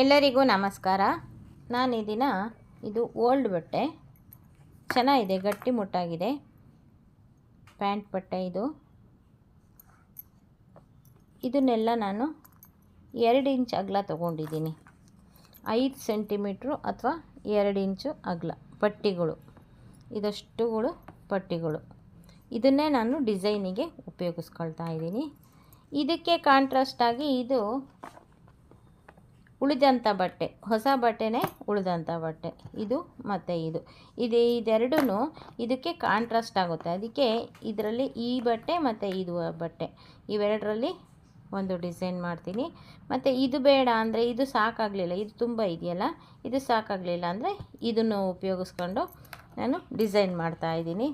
ಎಲ್ಲರಿಗೂ ನಮಸ್ಕಾರ. ನಾನು ಇದು ಓಲ್ಡ್ ಬಟ್ಟೆ, ಚೆನ್ನಾಗಿದೆ, ಗಟ್ಟಿ ಮುಟ್ಟಾಗಿದೆ. ಪ್ಯಾಂಟ್ ಬಟ್ಟೆ ಇದನ್ನೆಲ್ಲ ನಾನು 2 ಇಂಚ್ ಅಗಲ ತೊಗೊಂಡಿದ್ದೀನಿ. 5 ಸೆಂಟಿಮೀಟ್ರು ಅಥವಾ 2 ಇಂಚು ಅಗಲ ಪಟ್ಟಿಗಳು, ಇದಷ್ಟುಗಳು ಪಟ್ಟಿಗಳು. ಇದನ್ನೇ ನಾನು ಡಿಸೈನಿಗೆ ಉಪಯೋಗಿಸ್ಕೊಳ್ತಾ ಇದ್ದೀನಿ. ಇದಕ್ಕೆ ಕಾಂಟ್ರಾಸ್ಟಾಗಿ ಇದು ಉಳಿದಂಥ ಬಟ್ಟೆ, ಹೊಸ ಬಟ್ಟೆನೇ ಉಳಿದಂಥ ಬಟ್ಟೆ, ಇದು ಮತ್ತು ಇದೆರಡೂ ಇದಕ್ಕೆ ಕಾಂಟ್ರಾಸ್ಟ್ ಆಗುತ್ತೆ. ಅದಕ್ಕೆ ಇದರಲ್ಲಿ ಈ ಬಟ್ಟೆ ಮತ್ತು ಇದು ಬಟ್ಟೆ ಇವೆರಡರಲ್ಲಿ ಒಂದು ಡಿಸೈನ್ ಮಾಡ್ತೀನಿ. ಮತ್ತು ಇದು ಬೇಡ ಅಂದರೆ, ಇದು ಸಾಕಾಗಲಿಲ್ಲ, ಇದು ತುಂಬ ಇದೆಯಲ್ಲ, ಇದು ಸಾಕಾಗಲಿಲ್ಲ ಅಂದರೆ ಇದನ್ನು ಉಪಯೋಗಿಸ್ಕೊಂಡು ನಾನು ಡಿಸೈನ್ ಮಾಡ್ತಾಯಿದ್ದೀನಿ.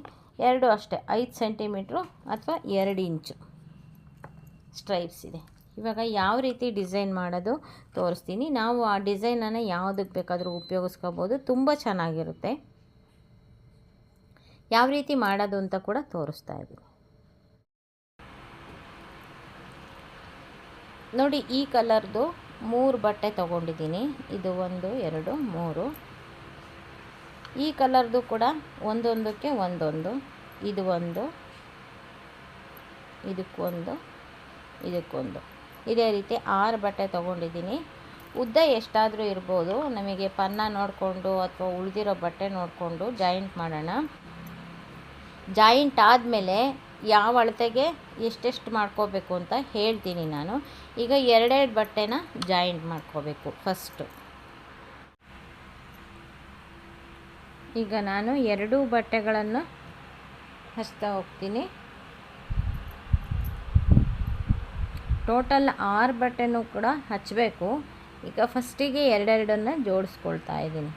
ಎರಡು ಅಷ್ಟೇ, 5 ಸೆಂಟಿಮೀಟ್ರು ಅಥವಾ 2 ಇಂಚು ಸ್ಟ್ರೈಪ್ಸ್ ಇದೆ. ಇವಾಗ ಯಾವ ರೀತಿ ಡಿಸೈನ್ ಮಾಡೋದು ತೋರಿಸ್ತೀನಿ. ನಾವು ಆ ಡಿಸೈನನ್ನು ಯಾವುದಕ್ಕೆ ಬೇಕಾದರೂ ಉಪಯೋಗಿಸ್ಕೋಬೋದು, ತುಂಬ ಚೆನ್ನಾಗಿರುತ್ತೆ. ಯಾವ ರೀತಿ ಮಾಡೋದು ಅಂತ ಕೂಡ ತೋರಿಸ್ತಾ ಇದ್ದೀನಿ ನೋಡಿ. ಈ ಕಲರ್ದು 3 ಬಟ್ಟೆ ತೊಗೊಂಡಿದ್ದೀನಿ. ಇದು 1 2 3. ಈ ಕಲರ್ದು ಕೂಡ ಒಂದೊಂದಕ್ಕೆ ಒಂದೊಂದು, ಇದು ಒಂದು, ಇದಕ್ಕೊಂದು, ಇದಕ್ಕೊಂದು, ಇದೇ ರೀತಿ 6 ಬಟ್ಟೆ ತೊಗೊಂಡಿದ್ದೀನಿ. ಉದ್ದ ಎಷ್ಟಾದರೂ ಇರ್ಬೋದು, ನಮಗೆ ಪನ್ನ ನೋಡಿಕೊಂಡು ಅಥವಾ ಉಳಿದಿರೋ ಬಟ್ಟೆ ನೋಡಿಕೊಂಡು ಜಾಯಿಂಟ್ ಮಾಡೋಣ. ಜಾಯಿಂಟ್ ಆದಮೇಲೆ ಯಾವ ಅಳತೆಗೆ ಎಷ್ಟೆಷ್ಟು ಮಾಡ್ಕೋಬೇಕು ಅಂತ ಹೇಳ್ತೀನಿ ನಾನು. ಈಗ 2 ಬಟ್ಟೆನ ಜಾಯಿಂಟ್ ಮಾಡ್ಕೋಬೇಕು ಫಸ್ಟು. ಈಗ ನಾನು 2 ಬಟ್ಟೆಗಳನ್ನು ಹಚ್ತಾ ಹೋಗ್ತೀನಿ. ಟೋಟಲ್ 6 ಬಟ್ಟೆನೂ ಕೂಡ ಹಚ್ಚಬೇಕು. ಈಗ ಫಸ್ಟಿಗೆ 2 ಜೋಡಿಸ್ಕೊಳ್ತಾ ಇದ್ದೀನಿ.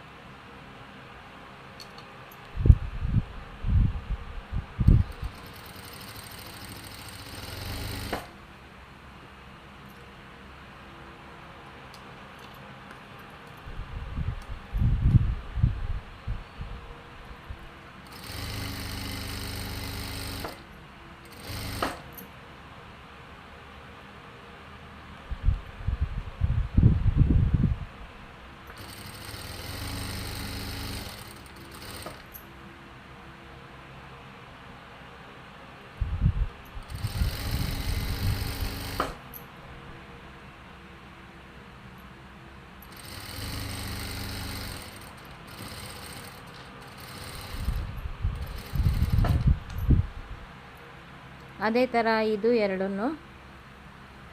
ಅದೇ ಥರ ಇದು 2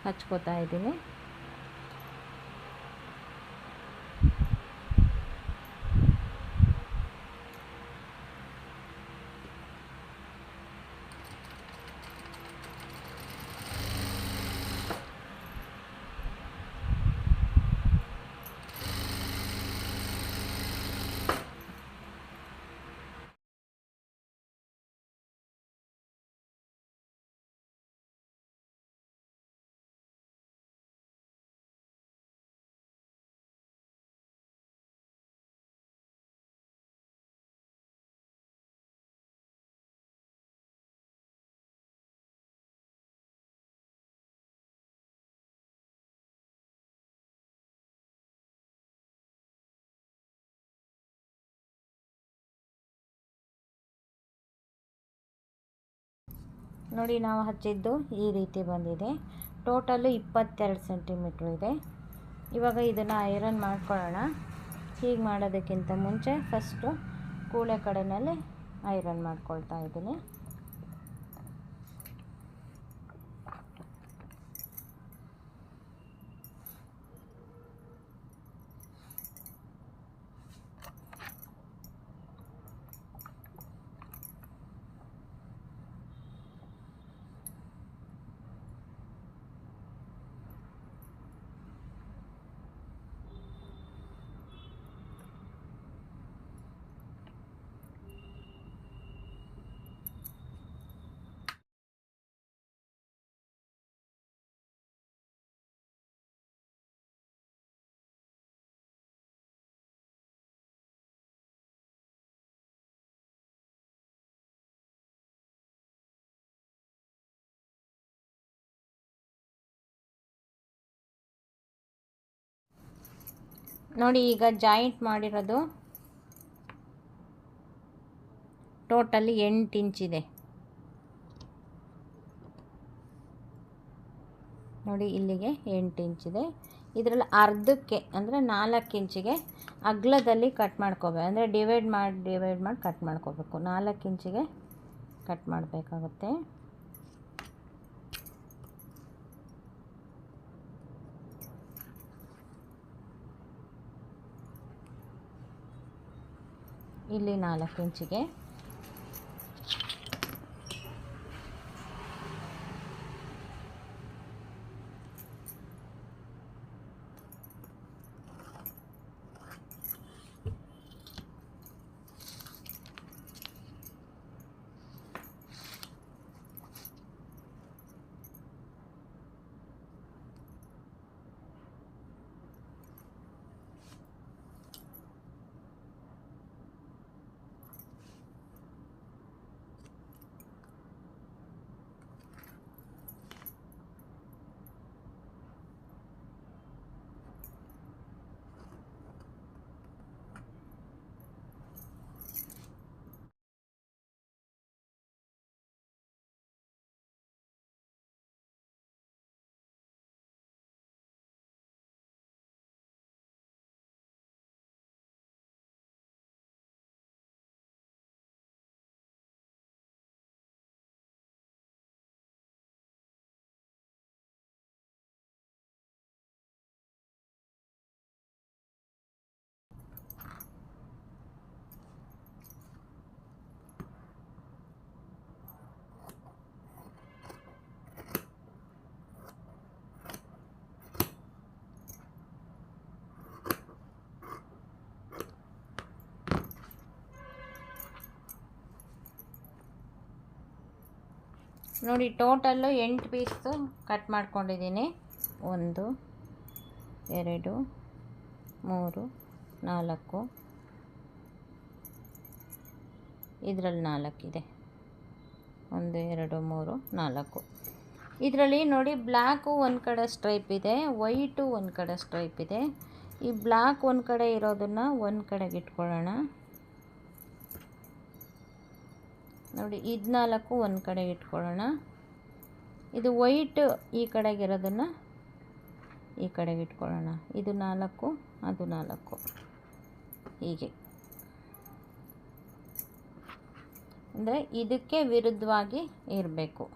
ಹಚ್ಕೋತಾ ಇದ್ದೀನಿ. ನೋಡಿ, ನಾವು ಹಚ್ಚಿದ್ದು ಈ ರೀತಿ ಬಂದಿದೆ. ಟೋಟಲು 22 ಸೆಂಟಿಮೀಟ್ರ್ ಇದೆ. ಇವಾಗ ಇದನ್ನು ಐರನ್ ಮಾಡ್ಕೊಳ್ಳೋಣ. ಹೀಗೆ ಮಾಡೋದಕ್ಕಿಂತ ಮುಂಚೆ ಫಸ್ಟು ಕೂಳೆ ಕಡೆಯಲ್ಲಿ ಐರನ್ ಮಾಡ್ಕೊಳ್ತಾ ಇದ್ದೀನಿ. ನೋಡಿ ಈಗ ಜಾಯಿಂಟ್ ಮಾಡಿರೋದು ಟೋಟಲಿ 8 ಇಂಚಿದೆ. ನೋಡಿ ಇಲ್ಲಿಗೆ 8 ಇಂಚಿದೆ. ಇದರಲ್ಲಿ ಅರ್ಧಕ್ಕೆ ಅಂದರೆ 4 ಇಂಚಿಗೆ ಅಗಲದಲ್ಲಿ ಕಟ್ ಮಾಡ್ಕೋಬೇಕು. ಅಂದರೆ ಡಿವೈಡ್ ಮಾಡಿ ಕಟ್ ಮಾಡ್ಕೋಬೇಕು. 4 ಇಂಚಿಗೆ ಕಟ್ ಮಾಡಬೇಕಾಗುತ್ತೆ. ಇಲ್ಲಿ 4 ಇಂಚಿಗೆ ನೋಡಿ ಟೋಟಲ್ಲು 8 ಪೀಸು ಕಟ್ ಮಾಡ್ಕೊಂಡಿದ್ದೀನಿ. 1 2 3 4 ಇದರಲ್ಲಿ 4 ಇದೆ. 1 2 3 4. ಇದರಲ್ಲಿ ನೋಡಿ ಬ್ಲ್ಯಾಕು ಒಂದು ಕಡೆ ಸ್ಟ್ರೈಪ್ ಇದೆ, ವೈಟು ಒಂದು ಕಡೆ ಸ್ಟ್ರೈಪ್ ಇದೆ. ಈ ಬ್ಲ್ಯಾಕ್ ಒಂದು ಕಡೆ ಇರೋದನ್ನು ಒಂದು ಕಡೆಗೆ ಇಟ್ಕೊಳ್ಳೋಣ. ನೋಡಿ ಇದು 4 ಒಂದು ಕಡೆಗೆ ಇಟ್ಕೊಳ್ಳೋಣ. ಇದು ವೈಟ್ ಈ ಕಡೆಗಿರೋದನ್ನು ಈ ಕಡೆಗೆ ಇಟ್ಕೊಳ್ಳೋಣ. ಇದು 4 ಅದು 4 ಹೀಗೆ. ಅಂದರೆ ಇದಕ್ಕೆ ವಿರುದ್ಧವಾಗಿ ಇರಬೇಕು.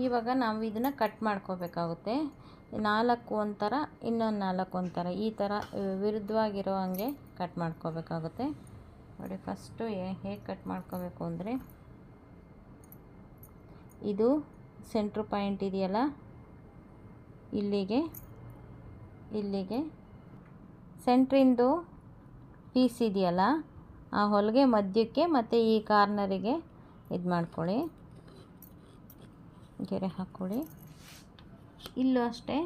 ಇವಾಗ ನಾವು ಇದನ್ನು ಕಟ್ ಮಾಡ್ಕೋಬೇಕಾಗುತ್ತೆ. 4 ಒಂಥರ, ಇನ್ನೊಂದು 4 ಒಂಥರ, ಈ ಥರ ವಿರುದ್ಧವಾಗಿರೋ ಹಂಗೆ ಕಟ್ ಮಾಡ್ಕೋಬೇಕಾಗುತ್ತೆ. ನೋಡಿ ಫಸ್ಟು ಹೇಗೆ ಕಟ್ ಮಾಡ್ಕೋಬೇಕು ಅಂದರೆ, ಇದು ಸೆಂಟ್ರ್ ಪಾಯಿಂಟ್ ಇದೆಯಲ್ಲ, ಇಲ್ಲಿಗೆ ಸೆಂಟ್ರಿಂದು ಪೀಸ್ ಇದೆಯಲ್ಲ, ಆ ಹೊಲಿಗೆ ಮಧ್ಯಕ್ಕೆ ಮತ್ತು ಈ ಕಾರ್ನರಿಗೆ ಇದು ಮಾಡ್ಕೊಳ್ಳಿ, ಗೆರೆ ಹಾಕ್ಕೊಳ್ಳಿ. ಇಲ್ಲೂ ಅಷ್ಟೇ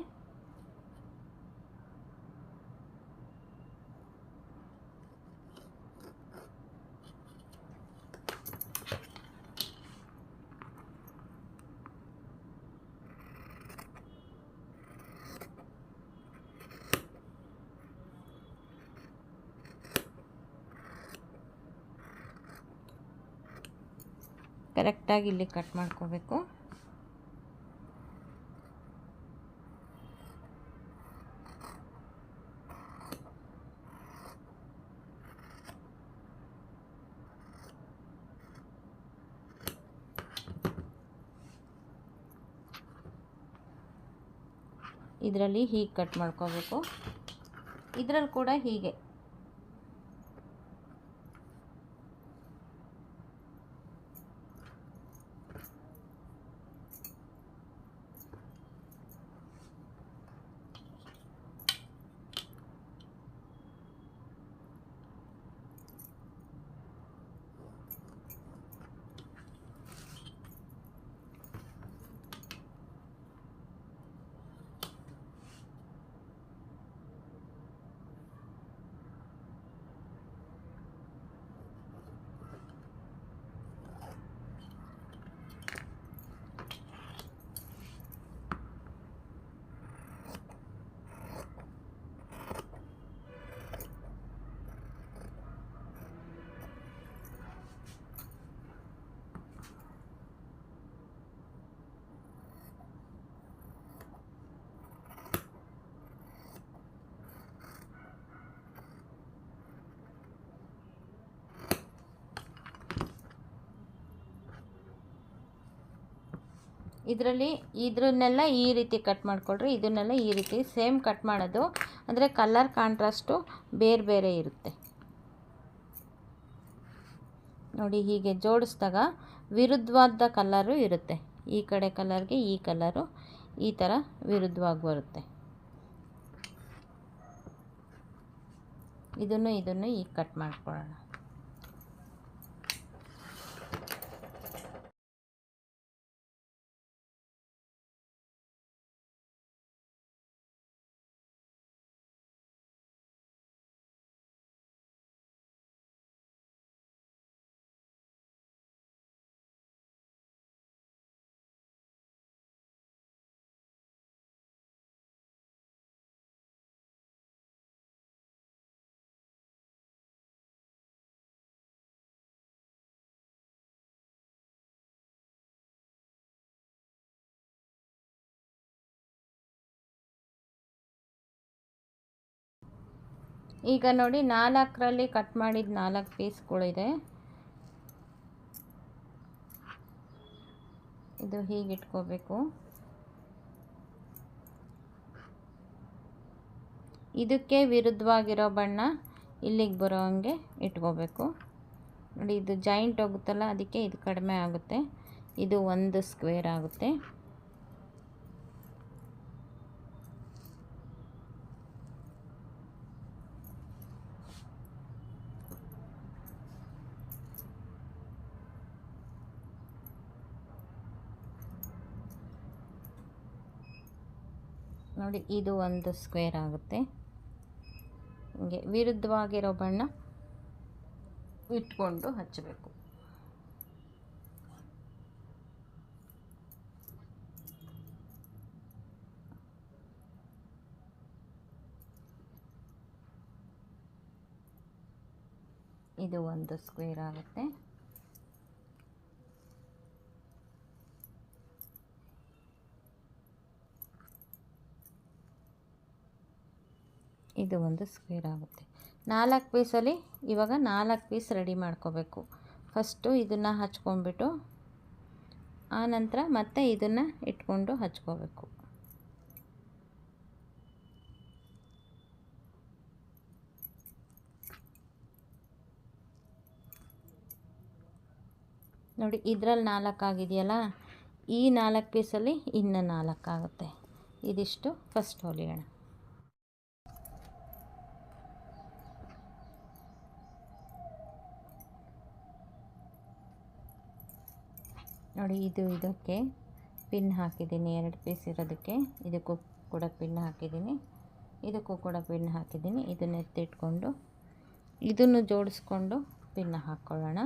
ಕರೆಕ್ಟಾಗಿ ಇಲ್ಲಿ ಕಟ್ ಮಾಡ್ಕೋಬೇಕು. ಇದರಲ್ಲಿ ಹೀಗೆ ಕಟ್ ಮಾಡ್ಕೋಬೇಕು. ಇದರಲ್ಲಿ ಕೂಡ ಹೀಗೆ ಇದರಲ್ಲಿ ಇದನ್ನೆಲ್ಲ ಈ ರೀತಿ ಕಟ್ ಮಾಡ್ಕೊಳ್ರಿ, ಇದನ್ನೆಲ್ಲ ಈ ರೀತಿ ಸೇಮ್ ಕಟ್ ಮಾಡೋದು, ಅಂದರೆ ಕಲರ್ ಕಾಂಟ್ರಾಸ್ಟು ಬೇರೆ ಬೇರೆ ಇರುತ್ತೆ ನೋಡಿ. ಹೀಗೆ ಜೋಡಿಸಿದಾಗ ವಿರುದ್ಧವಾದ ಕಲರು ಇರುತ್ತೆ, ಈ ಕಡೆ ಕಲರ್ಗೆ ಈ ಕಲರು ಈ ಥರ ವಿರುದ್ಧವಾಗಿ ಬರುತ್ತೆ. ಇದನ್ನು ಈಗ ಕಟ್ ಮಾಡ್ಕೊಳ್ಳೋಣ. ಈಗ ನೋಡಿ 4ರಲ್ಲಿ ಕಟ್ ಮಾಡಿದ 4 ಪೀಸ್ಗಳಿದೆ. ಇದು ಹೀಗೆ ಇಟ್ಕೋಬೇಕು. ಇದಕ್ಕೆ ವಿರುದ್ಧವಾಗಿರೋ ಬಣ್ಣ ಇಲ್ಲಿಗೆ ಬರೋ ಹಂಗೆ ಇಟ್ಕೋಬೇಕು ನೋಡಿ. ಇದು ಜಾಯಿಂಟ್ ಹೋಗುತ್ತಲ್ಲ, ಅದಕ್ಕೆ ಇದು ಕಡಿಮೆ ಆಗುತ್ತೆ, ಇದು ಒಂದು ಸ್ಕ್ವೇರ್ ಆಗುತ್ತೆ. ನೋಡಿ, ಇದು ಒಂದು ಸ್ಕ್ವೇರ್ ಆಗುತ್ತೆ. ಹೀಗೆ ವಿರುದ್ಧವಾಗಿರೋ ಬಣ್ಣ ಇಟ್ಕೊಂಡು ಹಚ್ಚಬೇಕು. ಇದು ಒಂದು ಸ್ಕ್ವೇರ್ ಆಗುತ್ತೆ. ಇದು ಒಂದು ಸ್ಕ್ವೇರ್ ಆಗುತ್ತೆ. 4 ಪೀಸಲ್ಲಿ ಇವಾಗ 4 ಪೀಸ್ ರೆಡಿ ಮಾಡ್ಕೋಬೇಕು. ಫಸ್ಟು ಇದನ್ನು ಹಚ್ಕೊಂಡ್ಬಿಟ್ಟು ಆನಂತರ ಮತ್ತೆ ಇದನ್ನು ಇಟ್ಕೊಂಡು ಹಚ್ಕೋಬೇಕು. ನೋಡಿ, ಇದರಲ್ಲಿ 4 ಆಗಿದೆಯಲ್ಲ, ಈ 4 ಪೀಸಲ್ಲಿ ಇನ್ನು 4 ಆಗುತ್ತೆ. ಇದಿಷ್ಟು ಫಸ್ಟ್ ಹೊಲಿಯೋಣ. ನೋಡಿ, ಇದಕ್ಕೆ ಪಿನ್ ಹಾಕಿದ್ದೀನಿ, 2 ಪೀಸ್ ಇರೋದಕ್ಕೆ. ಇದಕ್ಕೂ ಕೂಡ ಪಿನ್ ಹಾಕಿದ್ದೀನಿ, ಇದಕ್ಕೂ ಕೂಡ ಪಿನ್ ಹಾಕಿದ್ದೀನಿ. ಇದನ್ನು ಎತ್ತಿಟ್ಕೊಂಡು ಇದನ್ನು ಜೋಡಿಸ್ಕೊಂಡು ಪಿನ್ ಹಾಕ್ಕೊಳ್ಳೋಣ.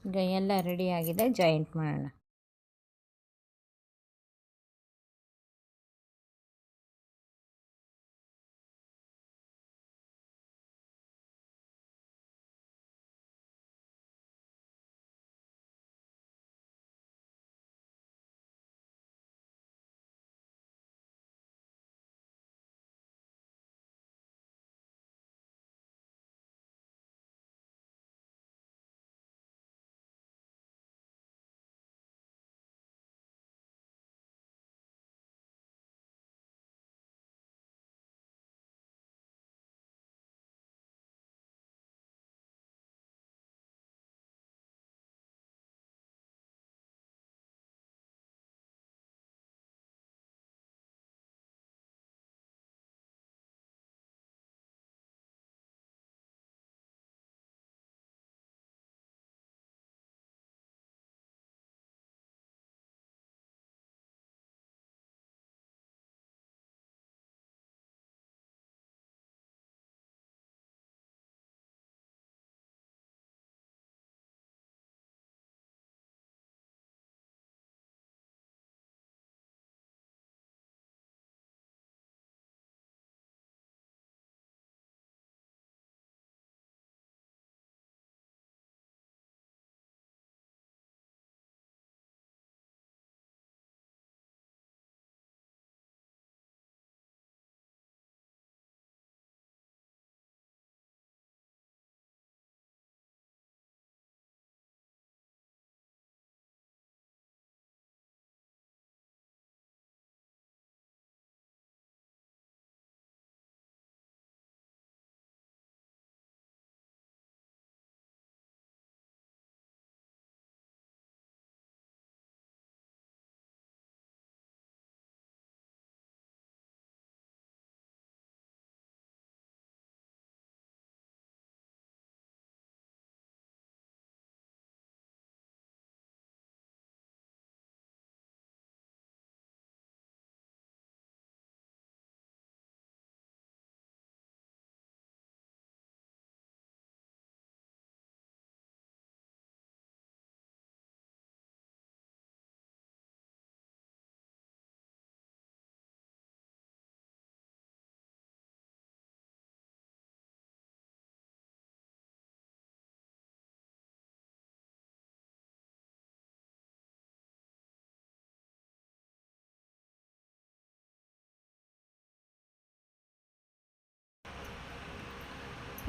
ಈಗ ಎಲ್ಲ ರೆಡಿಯಾಗಿದೆ, ಜಾಯಿಂಟ್ ಮಾಡೋಣ.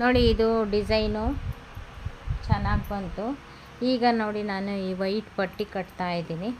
ನೋಡಿ ಇದು ಡಿಸೈನು ಚೆನ್ನಾಗಿ ಬಂತು. ಈಗ ನೋಡಿ ನಾನು ಈ ವೈಟ್ ಪಟ್ಟಿ ಕಟ್ತಾ ಇದ್ದೀನಿ.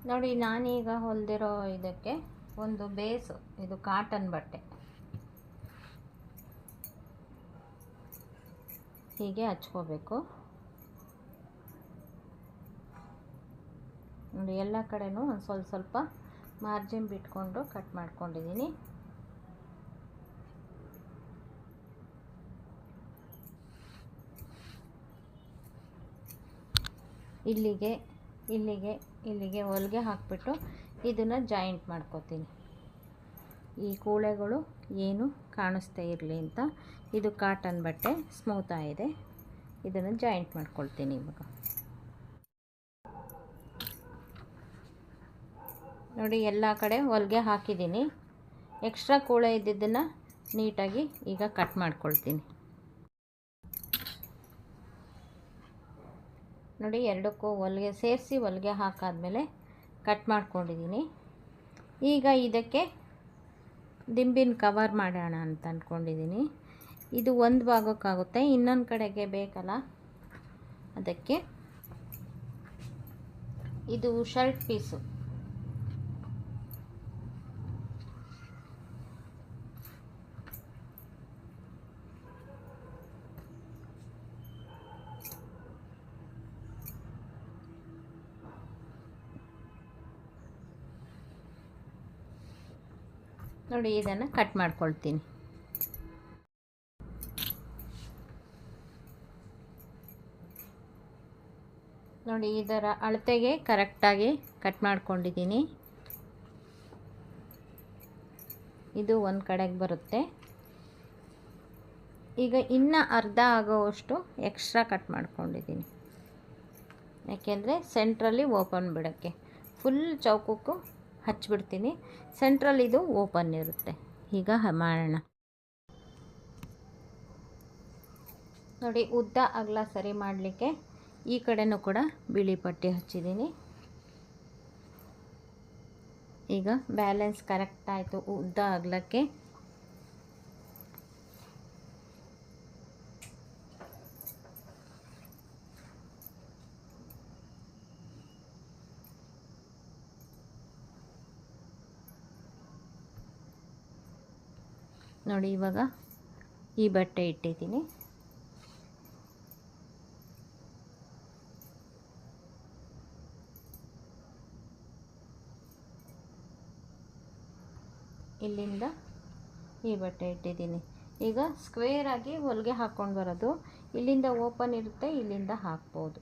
ನೋಡಿ ನಾನೀಗ ಹೊಲಿದಿರೋ ಇದಕ್ಕೆ ಒಂದು ಬೇಸು, ಇದು ಕಾಟನ್ ಬಟ್ಟೆ ಹೀಗೆ ಹಚ್ಕೋಬೇಕು. ನೋಡಿ ಎಲ್ಲ ಕಡೆನೂ ಒಂದು ಸ್ವಲ್ಪ ಸ್ವಲ್ಪ ಮಾರ್ಜಿನ್ ಬಿಟ್ಕೊಂಡು ಕಟ್ ಮಾಡ್ಕೊಂಡಿದ್ದೀನಿ. ಇಲ್ಲಿಗೆ ಇಲ್ಲಿಗೆ ಇಲ್ಲಿಗೆ ಹೊಲಿಗೆ ಹಾಕಿಬಿಟ್ಟು ಇದನ್ನು ಜಾಯಿಂಟ್ ಮಾಡ್ಕೋತೀನಿ. ಈ ಕೂಳೆಗಳು ಏನು ಕಾಣಿಸ್ತಾ ಇರಲಿ ಅಂತ. ಇದು ಕಾಟನ್ ಬಟ್ಟೆ ಸ್ಮೂತಾಗಿದೆ, ಇದನ್ನು ಜಾಯಿಂಟ್ ಮಾಡ್ಕೊಳ್ತೀನಿ. ಇವಾಗ ನೋಡಿ ಎಲ್ಲ ಕಡೆ ಹೊಲಿಗೆ ಹಾಕಿದ್ದೀನಿ. ಎಕ್ಸ್ಟ್ರಾ ಕೂಳೆ ಇದ್ದಿದ್ದನ್ನು ನೀಟಾಗಿ ಈಗ ಕಟ್ ಮಾಡ್ಕೊಳ್ತೀನಿ. ನೋಡಿ ಎರಡಕ್ಕೂ ಹೊಲಿಗೆ ಸೇರಿಸಿ ಹೊಲಿಗೆ ಹಾಕಾದ್ಮೇಲೆ ಕಟ್ ಮಾಡ್ಕೊಂಡಿದ್ದೀನಿ. ಈಗ ಇದಕ್ಕೆ ದಿಂಬಿನ ಕವರ್ ಮಾಡೋಣ ಅಂತ ಅಂದ್ಕೊಂಡಿದ್ದೀನಿ. ಇದು ಒಂದು ಭಾಗಕ್ಕಾಗುತ್ತೆ, ಇನ್ನೊಂದು ಕಡೆಗೆ ಬೇಕಲ್ಲ ಅದಕ್ಕೆ. ಇದು ಶರ್ಟ್ ಪೀಸು, ನೋಡಿ ಇದನ್ನು ಕಟ್ ಮಾಡ್ಕೊಳ್ತೀನಿ. ನೋಡಿ ಇದರ ಅಳತೆಗೆ ಕರೆಕ್ಟಾಗಿ ಕಟ್ ಮಾಡ್ಕೊಂಡಿದ್ದೀನಿ. ಇದು ಒಂದು ಕಡೆಗೆ ಬರುತ್ತೆ. ಈಗ ಇನ್ನು ಅರ್ಧ ಆಗೋವಷ್ಟು ಎಕ್ಸ್ಟ್ರಾ ಕಟ್ ಮಾಡ್ಕೊಂಡಿದ್ದೀನಿ, ಯಾಕೆಂದರೆ ಸೆಂಟ್ರಲ್ಲಿ ಓಪನ್ ಬಿಡೋಕ್ಕೆ. ಫುಲ್ ಚೌಕಕ್ಕೂ ಹಚ್ಚಿಬಿಡ್ತೀನಿ, ಸೆಂಟ್ರಲ್ಲಿ ಇದು ಓಪನ್ ಇರುತ್ತೆ. ಈಗ ಮಾಡೋಣ. ನೋಡಿ ಉದ್ದ ಅಗಲ ಸರಿ ಮಾಡಲಿಕ್ಕೆ ಈ ಕಡೆನೂ ಕೂಡ ಬಿಳಿ ಪಟ್ಟಿ ಹಚ್ಚಿದ್ದೀನಿ. ಈಗ ಬ್ಯಾಲೆನ್ಸ್ ಕರೆಕ್ಟ್ ಆಯಿತು ಉದ್ದ ಅಗಲಕ್ಕೆ. ನೋಡಿ ಇವಾಗ ಈ ಬಟ್ಟೆ ಇಟ್ಟಿದ್ದೀನಿ. ಇಲ್ಲಿಂದ ಈ ಬಟ್ಟೆ ಇಟ್ಟಿದ್ದೀನಿ. ಈಗ ಸ್ಕ್ವೇರ್ ಆಗಿ ಹೊಲಿಗೆ ಹಾಕ್ಕೊಂಡು ಬರೋದು. ಇಲ್ಲಿಂದ ಓಪನ್ ಇರುತ್ತೆ, ಇಲ್ಲಿಂದ ಹಾಕ್ಬೋದು.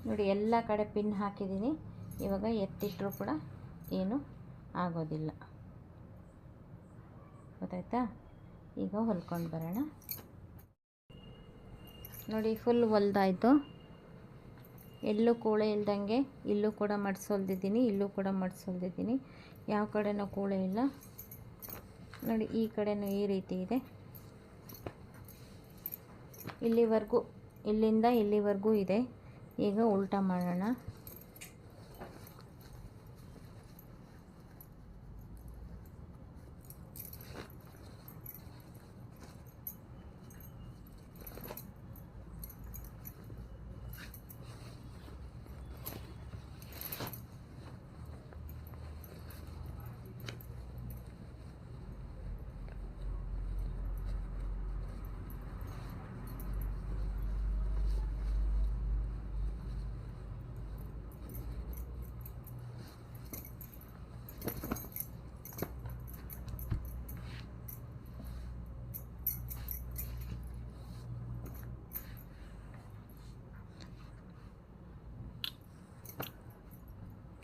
ನೋಡಿ ಎಲ್ಲ ಕಡೆ ಪಿನ್ ಹಾಕಿದ್ದೀನಿ. ಇವಾಗ ಎತ್ತಿಟ್ಟರೂ ಕೂಡ ಏನು ಆಗೋದಿಲ್ಲ. ಗೊತ್ತಾಯ್ತಾ? ಈಗ ಹೊಲ್ಕೊಂಡು ಬರೋಣ. ನೋಡಿ ಫುಲ್ ಹೊಲ್ದಾಯಿತು. ಎಲ್ಲೂ ಕೂಳೆ ಇಲ್ದಂಗೆ ಇಲ್ಲೂ ಕೂಡ ಮಡ್ಸೊಲ್ದಿದ್ದೀನಿ, ಇಲ್ಲೂ ಕೂಡ ಮಡ್ಸೊಲ್ದಿದ್ದೀನಿ. ಯಾವ ಕಡೆನೂ ಕೂಳೆ ಇಲ್ಲ. ನೋಡಿ ಈ ಕಡೆನೂ ಈ ರೀತಿ ಇದೆ. ಇಲ್ಲಿವರೆಗೂ, ಇಲ್ಲಿಂದ ಇಲ್ಲಿವರೆಗೂ ಇದೆ. ಈಗ ಉಲ್ಟಾ ಮಾಡೋಣ.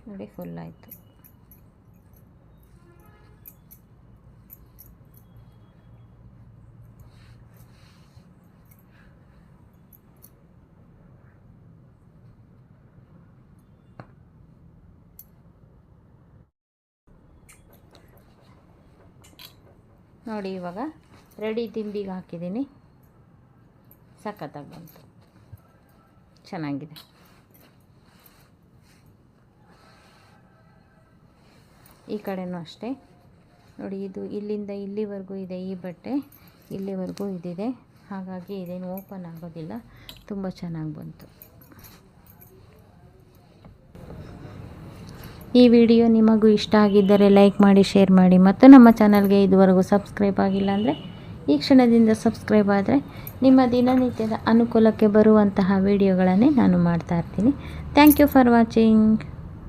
ನೋಡಿ ಫುಲ್ ಆಯಿತು. ನೋಡಿ ಇವಾಗ ರೆಡಿ ದಿಂಬಿಗೆ ಹಾಕಿದ್ದೀನಿ. ಸಖತ್ತಾಗಿ ಬಂತು, ಚೆನ್ನಾಗಿದೆ. ಈ ಕಡೆನೂ ಅಷ್ಟೇ ನೋಡಿ. ಇದು ಇಲ್ಲಿಂದ ಇಲ್ಲಿವರೆಗೂ ಇದೆ ಈ ಬಟ್ಟೆ, ಇಲ್ಲಿವರೆಗೂ ಇದಿದೆ. ಹಾಗಾಗಿ ಇದೇನು ಓಪನ್ ಆಗೋದಿಲ್ಲ. ತುಂಬ ಚೆನ್ನಾಗಿ ಬಂತು. ಈ ವಿಡಿಯೋ ನಿಮಗೂ ಇಷ್ಟ ಆಗಿದ್ದರೆ ಲೈಕ್ ಮಾಡಿ, ಶೇರ್ ಮಾಡಿ. ಮತ್ತು ನಮ್ಮ ಚಾನಲ್ಗೆ ಇದುವರೆಗೂ ಸಬ್ಸ್ಕ್ರೈಬ್ ಆಗಿಲ್ಲ ಅಂದರೆ ಈ ಕ್ಷಣದಿಂದ ಸಬ್ಸ್ಕ್ರೈಬ್ ಆದರೆ ನಿಮ್ಮ ದಿನನಿತ್ಯದ ಅನುಕೂಲಕ್ಕೆ ಬರುವಂತಹ ವಿಡಿಯೋಗಳನ್ನೇ ನಾನು ಮಾಡ್ತಾ ಇರ್ತೀನಿ. Thank you for watching.